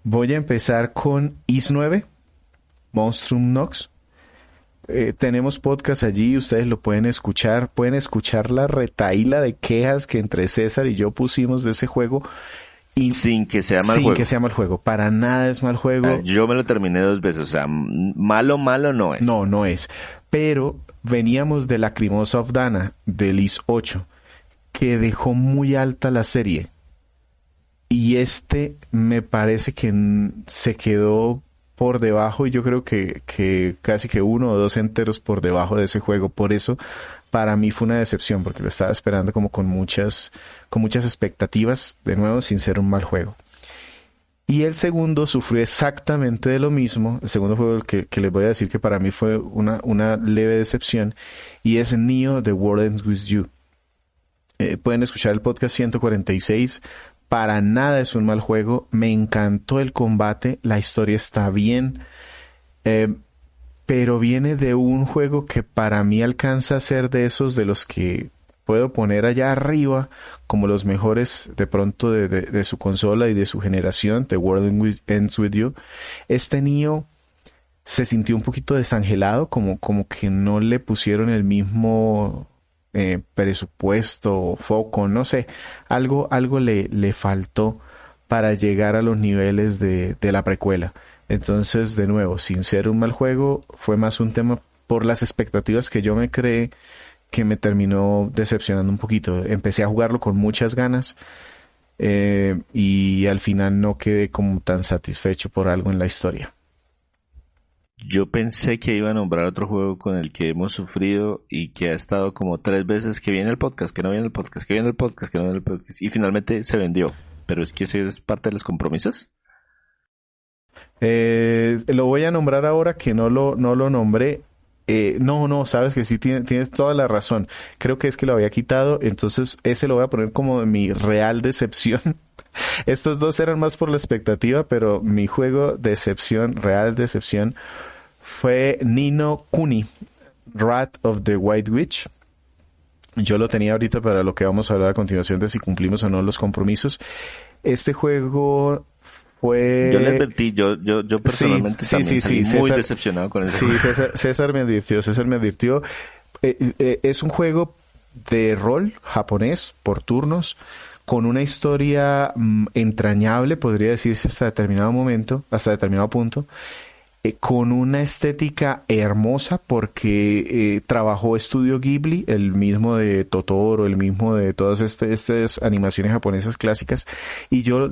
Voy a empezar con Ys 9, Monstrum Nox. Tenemos podcast allí, ustedes lo pueden escuchar la retaíla de quejas que entre César y yo pusimos de ese juego. Y sin que sea mal juego. Sin que sea mal juego. Para nada es mal juego. Yo me lo terminé 2 veces. O sea, malo no es. No es. Pero veníamos de Lacrimosa of Dana, del Ys 8, que dejó muy alta la serie. Y me parece que se quedó por debajo, y yo creo que casi que 1 o 2 enteros por debajo de ese juego. Por eso, para mí fue una decepción, porque lo estaba esperando como con muchas expectativas, de nuevo, sin ser un mal juego. Y el segundo sufrió exactamente de lo mismo. El segundo juego que les voy a decir que para mí fue una leve decepción, y es Nioh The World Ends With You. Pueden escuchar el podcast 146. Para nada es un mal juego. Me encantó el combate. La historia está bien. Pero viene de un juego que para mí alcanza a ser de esos de los que puedo poner allá arriba como los mejores de pronto de su consola y de su generación, The World Ends With You. Nioh se sintió un poquito desangelado, como que no le pusieron el mismo presupuesto, foco, no sé, algo le faltó para llegar a los niveles de la precuela. Entonces, de nuevo, sin ser un mal juego, fue más un tema por las expectativas que yo me creé, que me terminó decepcionando un poquito. Empecé a jugarlo con muchas ganas y al final no quedé como tan satisfecho por algo en la historia. Yo pensé que iba a nombrar otro juego con el que hemos sufrido y que ha estado como 3 veces que viene el podcast, que no viene el podcast, que viene el podcast, que no viene el podcast. Y finalmente se vendió. Pero es que ese es parte de los compromisos. Lo voy a nombrar ahora que no lo nombré. No, sabes que sí tienes toda la razón. Creo que es que lo había quitado, entonces ese lo voy a poner como mi real decepción. Estos dos eran más por la expectativa, pero mi juego decepción, real decepción, fue Ni no Kuni, Wrath of the White Witch. Yo lo tenía ahorita para lo que vamos a hablar a continuación de si cumplimos o no los compromisos. Este juego fue... Yo le advertí, yo personalmente también salí muy César, decepcionado con ese sí, juego. César me advirtió. Es un juego de rol japonés por turnos con una historia entrañable, podría decirse hasta determinado momento, hasta determinado punto, con una estética hermosa porque trabajó Estudio Ghibli, el mismo de Totoro, el mismo de todas estas animaciones japonesas clásicas, y yo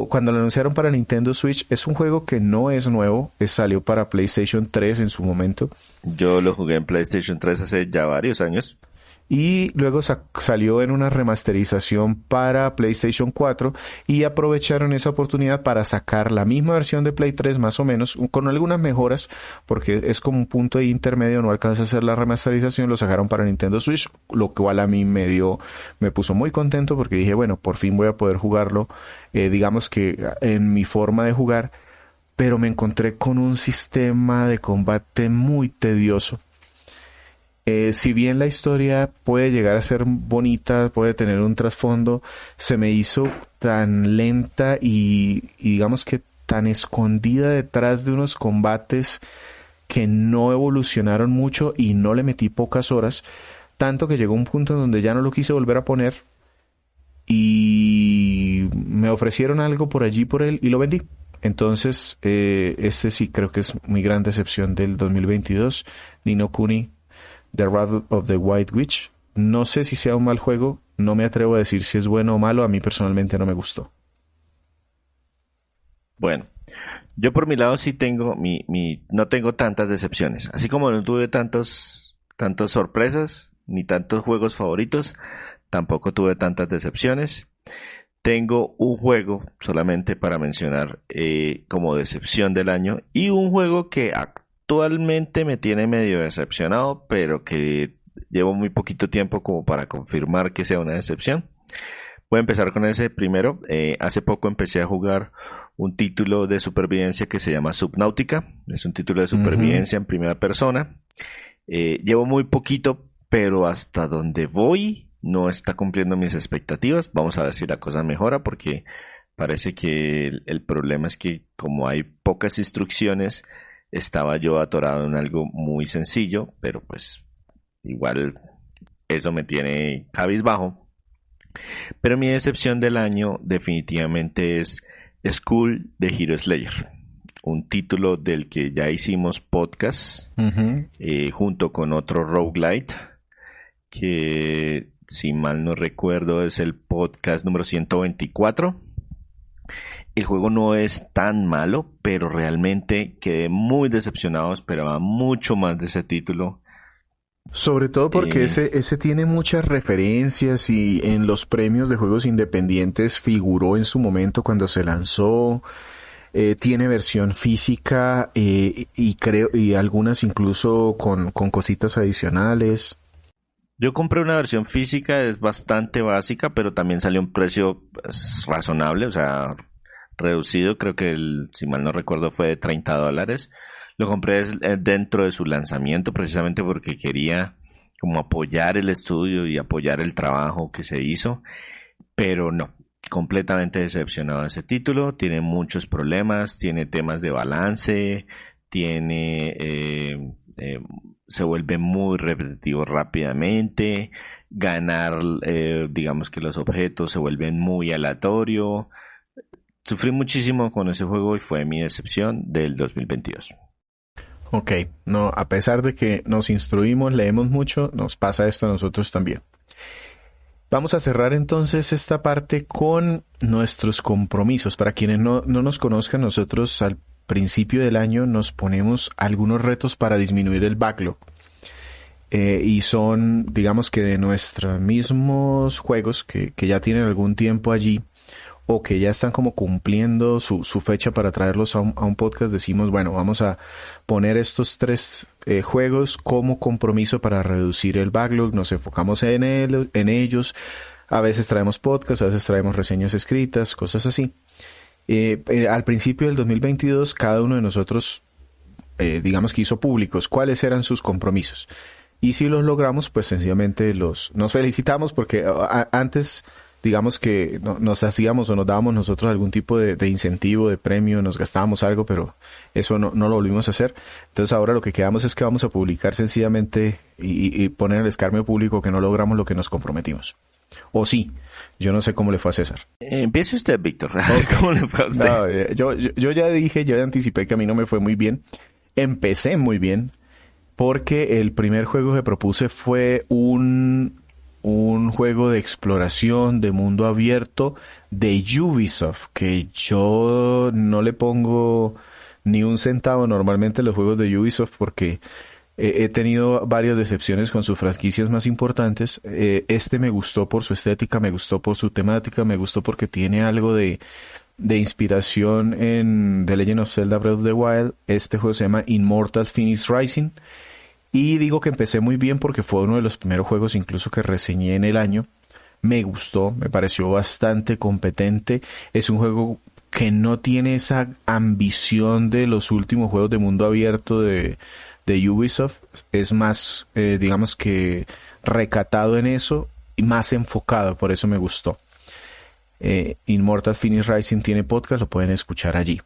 cuando lo anunciaron para Nintendo Switch, es un juego que no es nuevo, salió para PlayStation 3 en su momento. Yo lo jugué en PlayStation 3 hace ya varios años. Y luego salió en una remasterización para PlayStation 4 y aprovecharon esa oportunidad para sacar la misma versión de Play 3 más o menos, con algunas mejoras, porque es como un punto de intermedio, no alcanza a hacer la remasterización, lo sacaron para Nintendo Switch, lo cual a mí me puso muy contento porque dije, bueno, por fin voy a poder jugarlo, digamos que en mi forma de jugar, pero me encontré con un sistema de combate muy tedioso. Si bien la historia puede llegar a ser bonita, puede tener un trasfondo, se me hizo tan lenta y digamos que tan escondida detrás de unos combates que no evolucionaron mucho y no le metí pocas horas, tanto que llegó un punto en donde ya no lo quise volver a poner y me ofrecieron algo por allí por él y lo vendí. Entonces, este sí creo que es mi gran decepción del 2022, Ni no Kuni, The Wrath of the White Witch. No sé si sea un mal juego, no me atrevo a decir si es bueno o malo, a mí personalmente no me gustó. Bueno, yo por mi lado sí tengo no tengo tantas decepciones. Así como no tuve tantas sorpresas, ni tantos juegos favoritos, tampoco tuve tantas decepciones. Tengo un juego solamente para mencionar como decepción del año y un juego que actualmente me tiene medio decepcionado, pero que llevo muy poquito tiempo como para confirmar que sea una decepción. Voy a empezar con ese primero. Hace poco empecé a jugar un título de supervivencia que se llama Subnautica. Es un título de supervivencia en primera persona. Llevo muy poquito, pero hasta donde voy no está cumpliendo mis expectativas. Vamos a ver si la cosa mejora porque parece que el problema es que como hay pocas instrucciones, estaba yo atorado en algo muy sencillo, pero pues igual eso me tiene cabizbajo. Pero mi decepción del año definitivamente es School de Hero Slayer, un título del que ya hicimos podcast junto con otro roguelite que si mal no recuerdo es el podcast número 124. El juego no es tan malo, pero realmente quedé muy decepcionado, esperaba mucho más de ese título. Sobre todo porque ese tiene muchas referencias y en los premios de juegos independientes figuró en su momento cuando se lanzó. Tiene versión física y creo y algunas incluso con cositas adicionales. Yo compré una versión física, es bastante básica, pero también salió a un precio pues, razonable, o sea, reducido. Creo que si mal no recuerdo fue de $30. Lo compré dentro de su lanzamiento precisamente porque quería como apoyar el estudio y apoyar el trabajo que se hizo, pero no, completamente decepcionado de ese título. Tiene muchos problemas, tiene temas de balance, se vuelve muy repetitivo rápidamente, ganar, digamos que los objetos se vuelven muy aleatorio. Sufrí muchísimo con ese juego y fue mi decepción del 2022. Ok, no, a pesar de que nos instruimos, leemos mucho, nos pasa esto a nosotros también. Vamos a cerrar entonces esta parte con nuestros compromisos. Para quienes no nos conozcan, nosotros al principio del año nos ponemos algunos retos para disminuir el backlog. Y son, digamos que de nuestros mismos juegos que ya tienen algún tiempo allí o que ya están como cumpliendo su fecha para traerlos a un podcast, decimos, bueno, vamos a poner estos 3 juegos como compromiso para reducir el backlog, nos enfocamos en ellos, a veces traemos podcasts, a veces traemos reseñas escritas, cosas así. Al principio del 2022, cada uno de nosotros, digamos que hizo públicos cuáles eran sus compromisos. Y si los logramos, pues sencillamente nos felicitamos porque antes, digamos que nos hacíamos o nos dábamos nosotros algún tipo de incentivo, de premio, nos gastábamos algo, pero eso no lo volvimos a hacer. Entonces ahora lo que quedamos es que vamos a publicar sencillamente y poner el escarnio público que no logramos lo que nos comprometimos. O sí, yo no sé cómo le fue a César. Empiece usted, Víctor. ¿Cómo le fue a usted? No, yo ya dije, yo ya anticipé que a mí no me fue muy bien. Empecé muy bien. Porque el primer juego que propuse fue un juego de exploración de mundo abierto de Ubisoft, que yo no le pongo ni un centavo normalmente a los juegos de Ubisoft porque he tenido varias decepciones con sus franquicias más importantes. Este me gustó por su estética, me gustó por su temática, me gustó porque tiene algo de inspiración en The Legend of Zelda Breath of the Wild. Este juego se llama Immortal Phoenix Rising. Y digo que empecé muy bien porque fue uno de los primeros juegos incluso que reseñé en el año. Me gustó, me pareció bastante competente. Es un juego que no tiene esa ambición de los últimos juegos de mundo abierto de Ubisoft. Es más, digamos que recatado en eso y más enfocado, por eso me gustó. Immortal Phoenix Rising tiene podcast, lo pueden escuchar allí.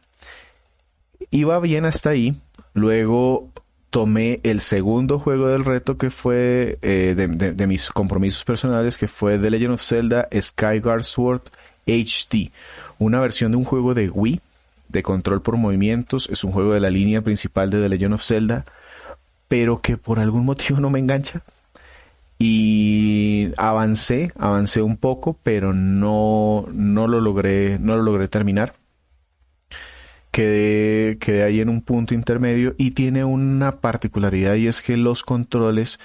Iba bien hasta ahí, luego tomé el segundo juego del reto que fue de mis compromisos personales, que fue The Legend of Zelda Skyward Sword HD, una versión de un juego de Wii, de control por movimientos. Es un juego de la línea principal de The Legend of Zelda, pero que por algún motivo no me engancha. Y avancé un poco, pero no lo logré terminar. Quedé ahí en un punto intermedio y tiene una particularidad, y es que los controles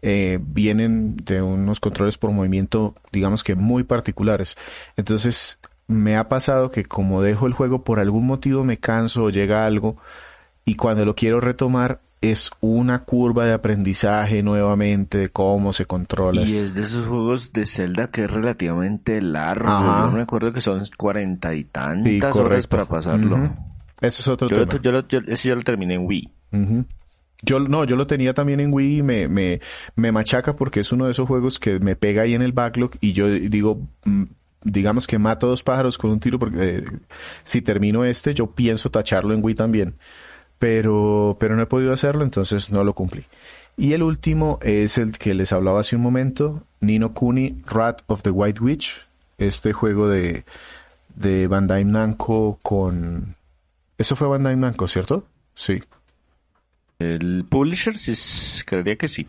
vienen de unos controles por movimiento, digamos que muy particulares. Entonces me ha pasado que como dejo el juego por algún motivo me canso o llega algo y cuando lo quiero retomar es una curva de aprendizaje nuevamente de cómo se controla. Y es de esos juegos de Zelda que es relativamente largo. Ajá. Yo me acuerdo que son 40 y Sí, tantas horas correcto. para pasarlo. Ujú. Ese es otro tema. Ese yo lo terminé en Wii. Ujú. Yo lo tenía también en Wii y me machaca porque es uno de esos juegos que me pega ahí en el backlog y yo digo, digamos que mato 2 pájaros con un tiro porque si termino este yo pienso tacharlo en Wii también, pero no he podido hacerlo, entonces no lo cumplí. Y el último es el que les hablaba hace un momento, Ni no Kuni Wrath of the White Witch, este juego de Bandai Namco con... Eso fue Bandai Namco, ¿cierto? Sí. El publisher, sí, creería que sí.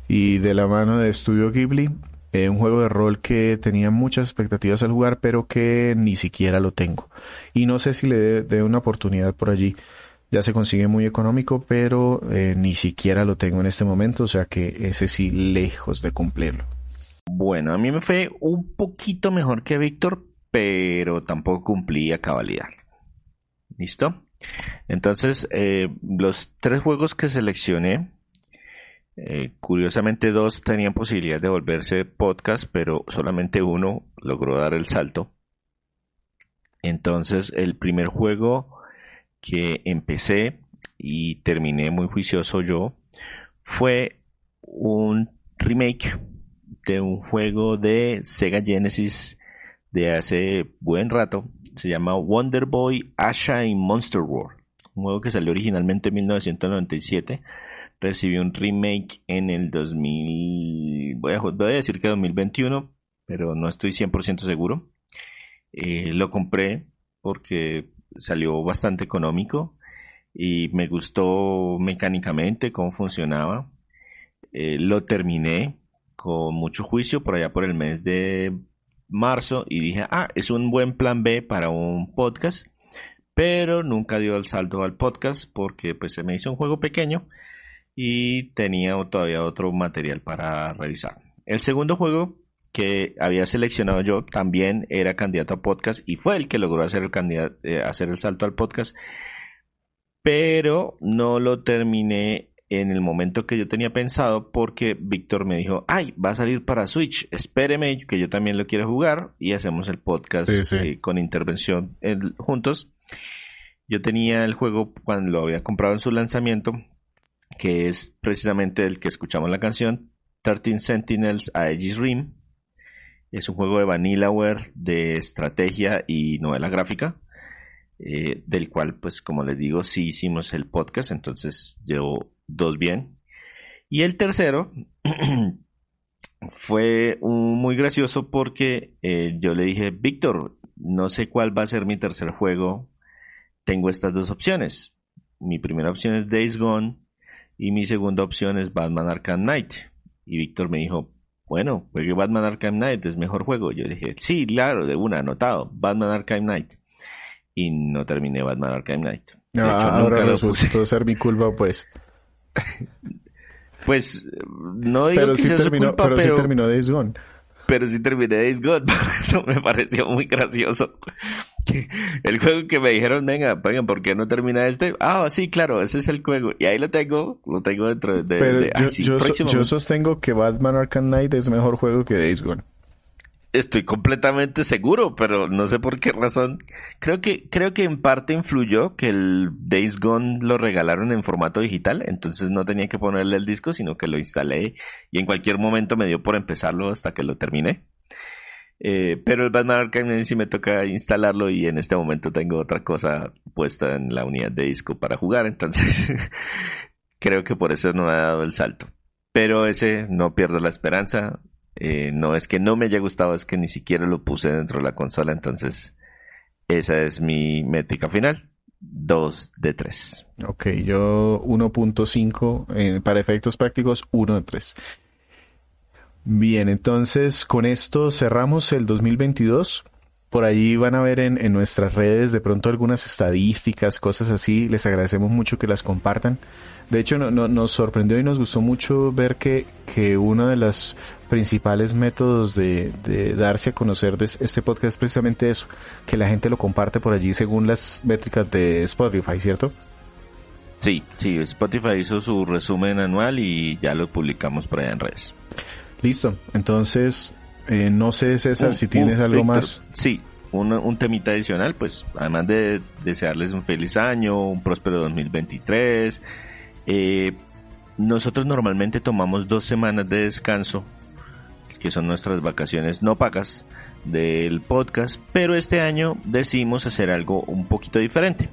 Y de la mano de Studio Ghibli, un juego de rol que tenía muchas expectativas al jugar, pero que ni siquiera lo tengo. Y no sé si le dé una oportunidad por allí. Ya se consigue muy económico, pero ni siquiera lo tengo en este momento, o sea que ese sí lejos de cumplirlo. Bueno, a mí me fue un poquito mejor que a Víctor, pero tampoco cumplí a cabalidad. ¿Listo? Entonces, los 3 juegos que seleccioné, curiosamente 2 tenían posibilidad de volverse podcast, pero solamente uno logró dar el salto. Entonces, el primer juego que empecé y terminé muy juicioso yo fue un remake de un juego de Sega Genesis de hace buen rato. Se llama Wonder Boy Asha in Monster World, un juego que salió originalmente en 1997, recibió un remake en el 2000, voy a decir que 2021, pero no estoy 100% seguro. Lo compré porque salió bastante económico y me gustó mecánicamente cómo funcionaba. Lo terminé con mucho juicio por allá por el mes de marzo y dije, es un buen plan B para un podcast, pero nunca dio el salto al podcast porque pues se me hizo un juego pequeño y tenía todavía otro material para revisar. El segundo juego que había seleccionado yo también era candidato a podcast y fue el que logró hacer el salto al podcast, pero no lo terminé en el momento que yo tenía pensado porque Víctor me dijo, va a salir para Switch, espéreme que yo también lo quiero jugar y hacemos el podcast con intervención juntos. Yo tenía el juego cuando lo había comprado en su lanzamiento, que es precisamente el que escuchamos la canción, 13 Sentinels Aegis Rim. Es un juego de Vanillaware de estrategia y novela gráfica, del cual, pues como les digo, sí hicimos el podcast, entonces llevo 2 bien. Y el tercero fue muy gracioso porque yo le dije, Víctor, no sé cuál va a ser mi tercer juego, tengo estas 2 opciones. Mi primera opción es Days Gone y mi segunda opción es Batman Arkham Knight. Y Víctor me dijo, bueno, juegue Batman Arkham Knight, es mejor juego. Yo dije, sí, claro, de una, anotado, Batman Arkham Knight. Y no terminé Batman Arkham Knight. De hecho, ahora resultó ser mi culpa, pues. Pues, no digo pero que sí sea terminó, su culpa, pero sí terminó Days Gone. Pero sí terminé Days Gone, por eso me pareció muy gracioso. El juego que me dijeron, vengan, ¿por qué no termina este? Sí, claro, ese es el juego. Y ahí lo tengo dentro de... Pero yo sostengo que Batman Arkham Knight es mejor juego que Days Gone. Estoy completamente seguro, pero no sé por qué razón. Creo que en parte influyó que el Days Gone lo regalaron en formato digital, entonces no tenía que ponerle el disco, sino que lo instalé y en cualquier momento me dio por empezarlo hasta que lo terminé. Pero el Batman Arkham Knight sí me toca instalarlo y en este momento tengo otra cosa puesta en la unidad de disco para jugar, entonces creo que por eso no ha dado el salto. Pero ese no pierdo la esperanza. No es que no me haya gustado, es que ni siquiera lo puse dentro de la consola, entonces esa es mi métrica final, 2 de 3. Ok, yo 1.5, para efectos prácticos 1 de 3. Bien, entonces con esto cerramos el 2022. Por allí van a ver en nuestras redes de pronto algunas estadísticas, cosas así. Les agradecemos mucho que las compartan. De hecho, nos sorprendió y nos gustó mucho ver que uno de los principales métodos de darse a conocer de este podcast es precisamente eso, que la gente lo comparte por allí según las métricas de Spotify, ¿cierto? Sí, Spotify hizo su resumen anual y ya lo publicamos por allá en redes. Listo, entonces... no sé, César, si tienes algo Víctor, más. Sí, un temita adicional, pues además de desearles un feliz año, un próspero 2023. Nosotros normalmente tomamos 2 semanas de descanso, que son nuestras vacaciones no pagas del podcast, pero este año decidimos hacer algo un poquito diferente.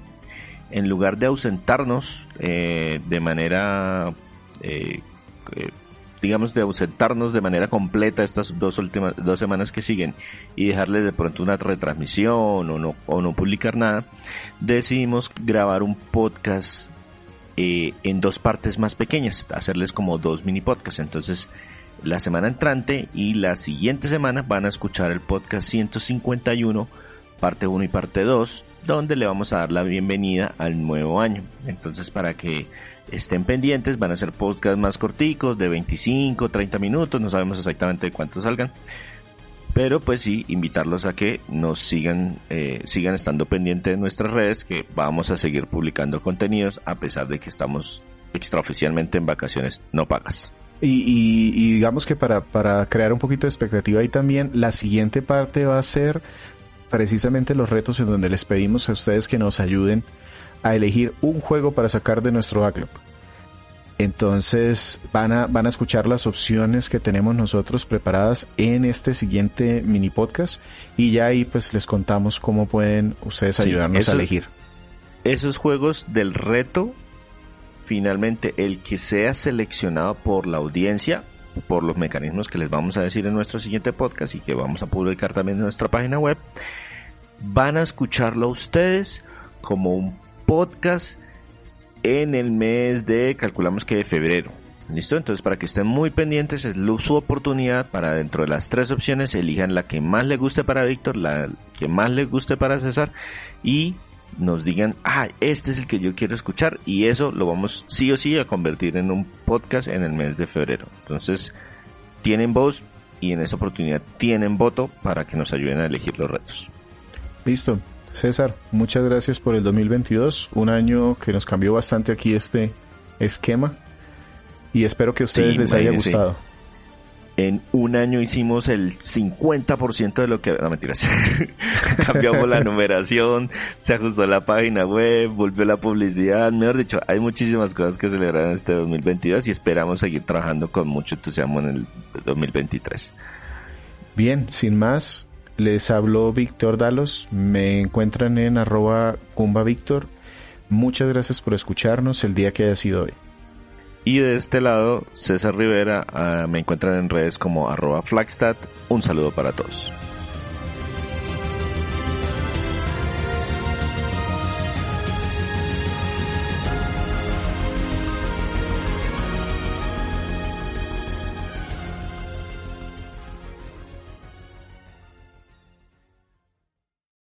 En lugar de ausentarnos de manera... digamos de ausentarnos de manera completa estas 2 semanas que siguen y dejarles de pronto una retransmisión o no publicar nada, decidimos grabar un podcast en 2 partes más pequeñas, hacerles como 2 mini podcasts. Entonces la semana entrante y la siguiente semana van a escuchar el podcast 151, parte 1 y parte 2, donde le vamos a dar la bienvenida al nuevo año. Entonces, para que estén pendientes, van a ser podcasts más corticos, de 25, 30 minutos, no sabemos exactamente de cuántos salgan, pero pues sí, invitarlos a que nos sigan estando pendientes de nuestras redes, que vamos a seguir publicando contenidos a pesar de que estamos extraoficialmente en vacaciones no pagas. Y digamos que para crear un poquito de expectativa ahí también, la siguiente parte va a ser precisamente los retos en donde les pedimos a ustedes que nos ayuden a elegir un juego para sacar de nuestro backlog. Entonces van a escuchar las opciones que tenemos nosotros preparadas en este siguiente mini podcast y ya ahí pues les contamos cómo pueden ustedes ayudarnos a elegir. Esos juegos del reto, finalmente el que sea seleccionado por la audiencia, por los mecanismos que les vamos a decir en nuestro siguiente podcast y que vamos a publicar también en nuestra página web, van a escucharlo ustedes como un podcast en el mes de, calculamos que de febrero. ¿Listo? Entonces, para que estén muy pendientes, es su oportunidad para, dentro de las 3 opciones, elijan la que más le guste para Víctor, la que más le guste para César, y nos digan, este es el que yo quiero escuchar, y eso lo vamos sí o sí a convertir en un podcast en el mes de febrero. Entonces, tienen voz y en esta oportunidad tienen voto para que nos ayuden a elegir los retos. Listo. César, muchas gracias por el 2022, un año que nos cambió bastante aquí este esquema. Y espero que a ustedes les haya gustado. En un año hicimos el 50% de lo que... No, mentiras. Cambiamos la numeración, se ajustó la página web, volvió la publicidad. Mejor dicho, hay muchísimas cosas que celebrar en este 2022 y esperamos seguir trabajando con mucho entusiasmo en el 2023. Bien, sin más, les habló Víctor Dalos. Me encuentran en @GumbaVictor. Muchas gracias por escucharnos el día que haya sido hoy. Y de este lado, César Rivera, me encuentran en redes como @Flagstad. Un saludo para todos.